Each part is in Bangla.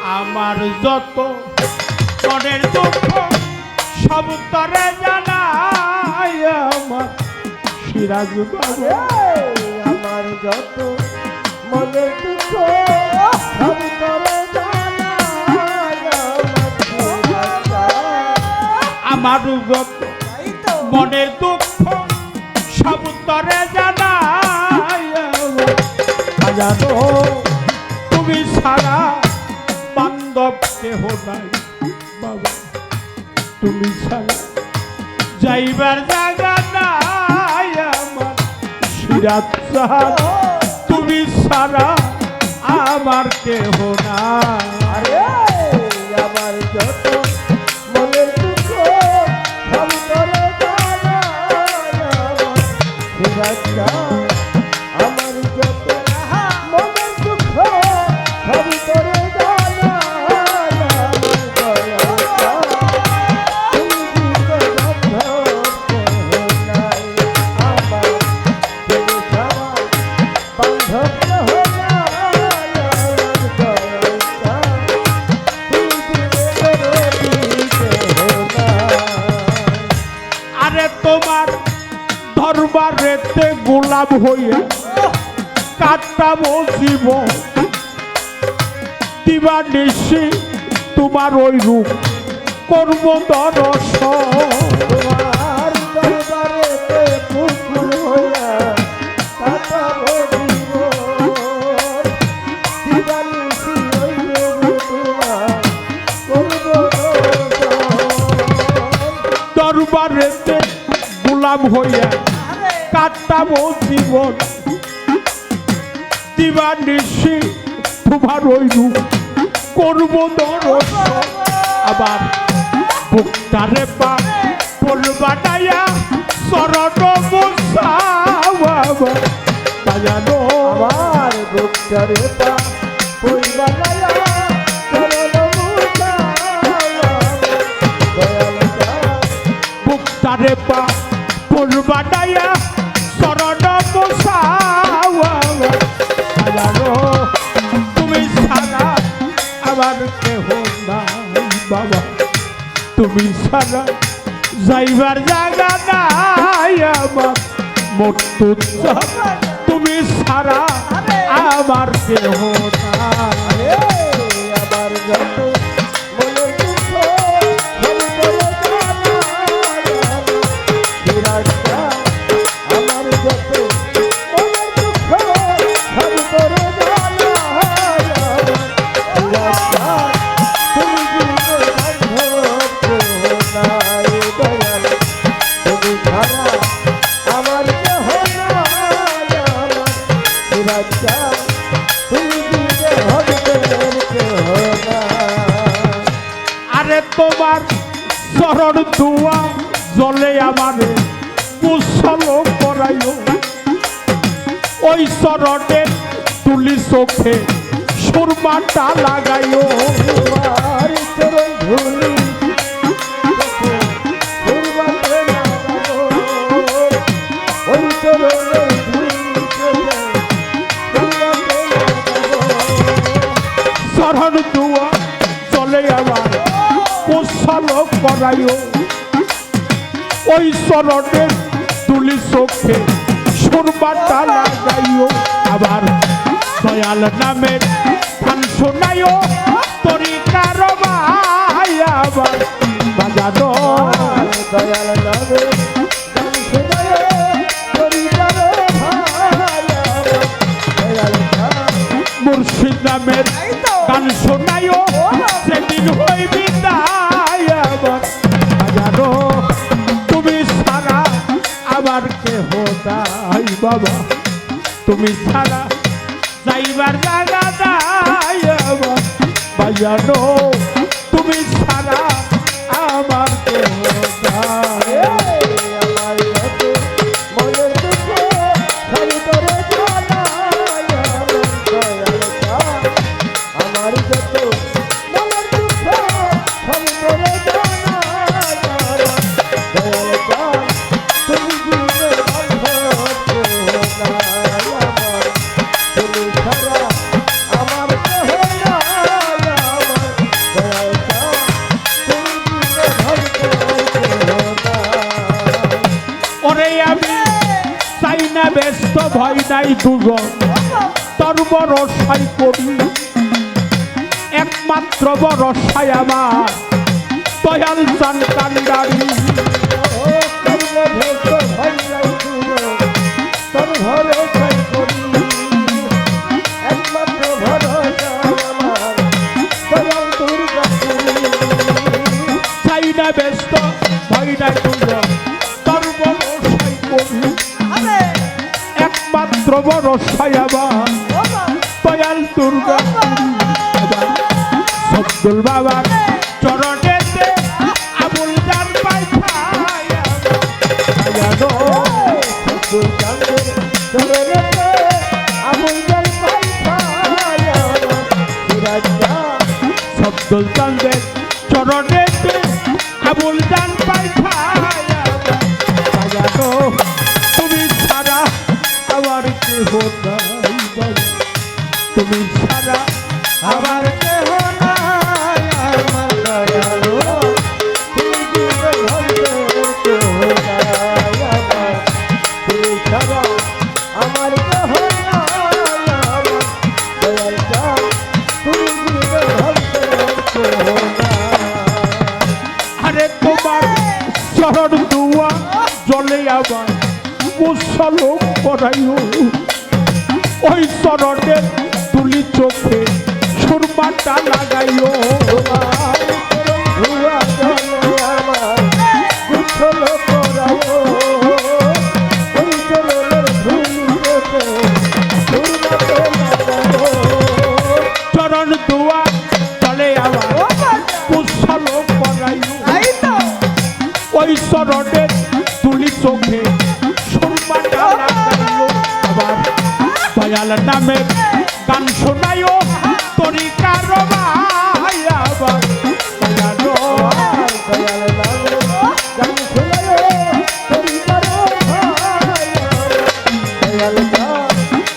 আমার যত মনের দুঃখ সব তরে জানাই আমার সিরাজ বাবু। আমার যত মনের দুঃখ সব তরে জানাই আমার যত মনের দুঃখ সব তরে জানাই জানো তুমি ছাড়া বান্ধব কেহ নাই বাবা, তুমি ছাড়া যাইবার জায়গা নাই আমার সিরাজ সাহাব, তুমি ছাড়া আমার কেহ নাই। আরে আমার যত মনের দুঃখ সব তরে জানাই সিরাজ সাহাব, আমার যত মনের দুঃখ সব তরে তোমার দরবারেতে গোলাপ হইয়া কাটাবো জীবন, দিবা নিশি তোমার ওই রূপ করব দর্শন। তোমার দরবারেতে পুকুর হইয়া কাটাবো জীবন, দিবানিশি ওই রূপ তোমার করব দর্শন। দরবারেতে গোলাপ হইয়া কাটাবো জীবন, দিবা নিশি তোমার ওই রূপ করব দর্শন। আবার বুকটারে পা পড়বাটাইয়া শরণ মুসাওয়াবা বাজানো, আমার বুকটারে পা পড়বাটাইয়া শরণ মুসাওয়াবা দয়াল বুকটারে পা পড়বাটাইয়া শরণ মুসাওয়াবা বাজানো, তুমি ছাড়া আমার কেহ নাই বাবা, তুমি ছাড়া যাইবার জায়গা নাই আমার মৃত্যু, তুমি ছাড়া আমার কেহ নাই। আমার যত মনের দুঃখ সব তরে জানাই সিরাজ সাহাব, আমার যত মনের দুঃখ সব তরে জানাই সিরাজ সাহাব, তুমি জীবন বান্ধব কেহ নাই দয়াল, তুমি ছাড়া আমার কেহ নাই আমার সিরাজ সাহাব, তুমি জীবন ভক্তের কেহ নাই। আরে তোমার চরণ দুয়া জলে আমারে কুশল করাইও, ওই চরণে তুলি চোখে সুরমাটা লাগাইও। তোমার চরণ ধুলি চোখে সুরমাতে লাগাবো, ওই চরণে ধুলি চোখে সুরমাতে লাগাবো। চরণ দুয়া জলে আমার কুশল করাইও, ওই চরণে তুলি চোখে সুরমাটা লাগাইও। আবার দয়াল নামের গান শোনাইও, তরিকার ভাই আবার বাজানো, দয়াল নামে গান শোনায় পরিবার ভাই আমার দয়াল সাহাব, মুর্শিদ নামের গান শোনাইও, সেদিন হই বিদায় আবার বাজানো, তুমি ছাড়া আমার কেহ নাই বাবা, তুমি ছাড়া যাইবার জায়গা নাই আমার বাজানো, তুমি ছাড়া আমার কেহ নাই। আমার যত মনের দুঃখ সব তরে জানাই আমার দয়াল সাহাব, আমার যত মনের দুঃখ সব তরে জানাই আমার দয়াল সাহাব, তুমি জীবন বান্ধব কেহ নাই আমার, তুমি ছাড়া আমার কেহ নাই আমার ভয় নাই দুজন তোর ভরসাই করি একমাত্র ভরসাই আমার দয়াল চান কান্ডারি চাই না ব্যস্ত ভয় নাই দুজন তোর ভরসাই করি একমাত্র ভরসাই আমার দয়াল দুর্গা সবদুল বাবার চরণেতে আবুল জান পাই সবদুল চাঁদের চরণেতে আবুল জান পাই তুমি ছাড়া আমার কেহ নাই বলো তুমি ছাড়া আমার কেহ নাই আমার দয়ালো তুমি ছাড়া আমার কেহ নাই দয়াল চাঁদ তুমি আরে তোমার চরণ দুয়া জলে আবার মুসল করাইও ওই চরণে তুলি চোখে সুরমাটা লাগাইও চরণ দুয়া জলে আবার মুসল করাইও ওই চরণে তুলি চোখে সুরমাটা লাগাইও আবার দয়াল নামে গান শোনাইও তরিকার ভাই আবার দয়ালো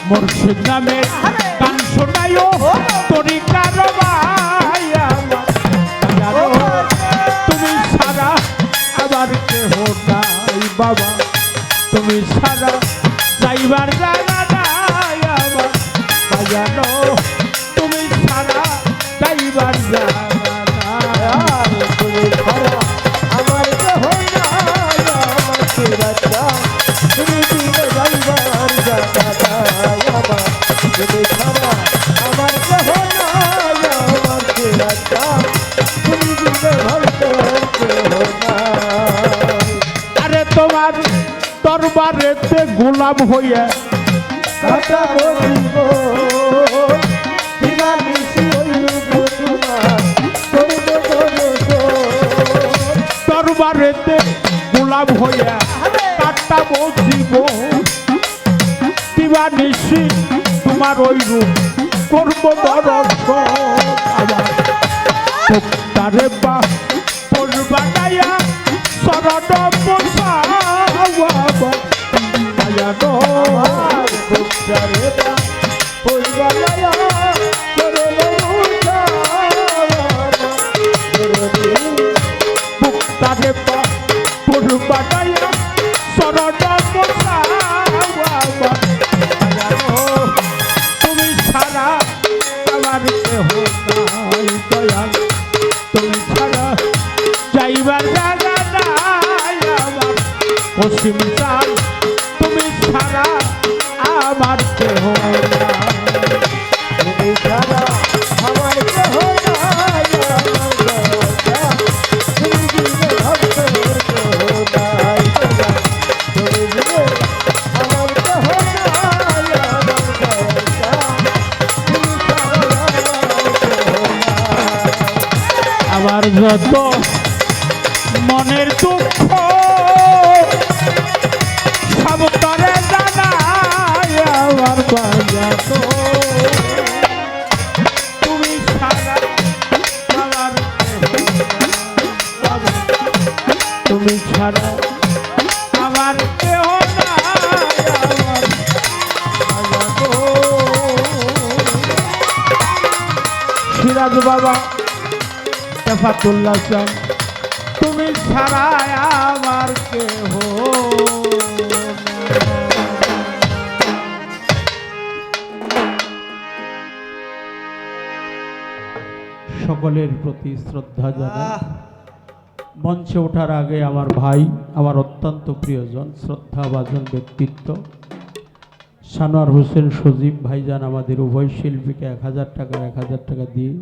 মুর্শিদ নামে গান শোনাইও তরিকার ভাই আবার দয়ালো তুমি ছাড়া আবার কেহ নাই বাবা তুমি ছাড়া যাইবার জায়গা নাই আমার বাজানো তুমি ছাড়া যাইবার জায়গা নাই তুমি ছাড়া আমার কেহ নাই আমার সুরাতা তুমি দিলে যাইবার জায়গা নাই আমার তুমি ছাড়া আমার কেহ নাই আমার সুরাতা তুমি দিলে ভালো কেহ নাই আরে তোমার দরবারেতে গোলাম হইয়া কাটা বলিব দিবানিশি হইব তোমার করব দরবারেতে গোলাম হইয়া কাটা বসিব দিবানিশি তোমার ওই রূপ করব দর্শন আমার তারে বা পড়বা গায়া শরণ পোষাওয়া দয়ালো আমার বুকটারেটা পূর্বালয়া করলে মুক্তারে বা পড়বা গায়া শরণ পোষাওয়া দয়ালো তুমি ছাড়া আমার কেহ নাই দয়াল তুমি ছাড়া যাইবার জায়গা নাই আমার পশ্চিম চাল তুমি ছাড়া আমার কেহ নাই তুমি ছাড়া আমার কেহ নাই আমার দয়াটা তুমি দিলে ভক্ত কেহ নাই তুমি দিলে আমার কেহ নাই আমার দয়াটা তুমি ছাড়া আমার কেহ নাই আমার যত মনের দুঃখ সব তরে জানাই আমার বাজাতো তুমি ছাড়া আমার তুমি ছাড়া আমার কেহ নাই আমার বাজাতো সিরাজ বাবা তেফাতুল্লাহ চান তুমি ছাড়া আমার কেহ নাই। সকলের প্রতি শ্রদ্ধা জানাই। মঞ্চে ওঠার আগে আমার ভাই, আমার অত্যন্ত প্রিয়জন, শ্রদ্ধাভাজন ব্যক্তিত্ব সানোয়ার হোসেন সজীব ভাইজান আমাদের উভয় শিল্পীকে 1000 টাকা দিয়ে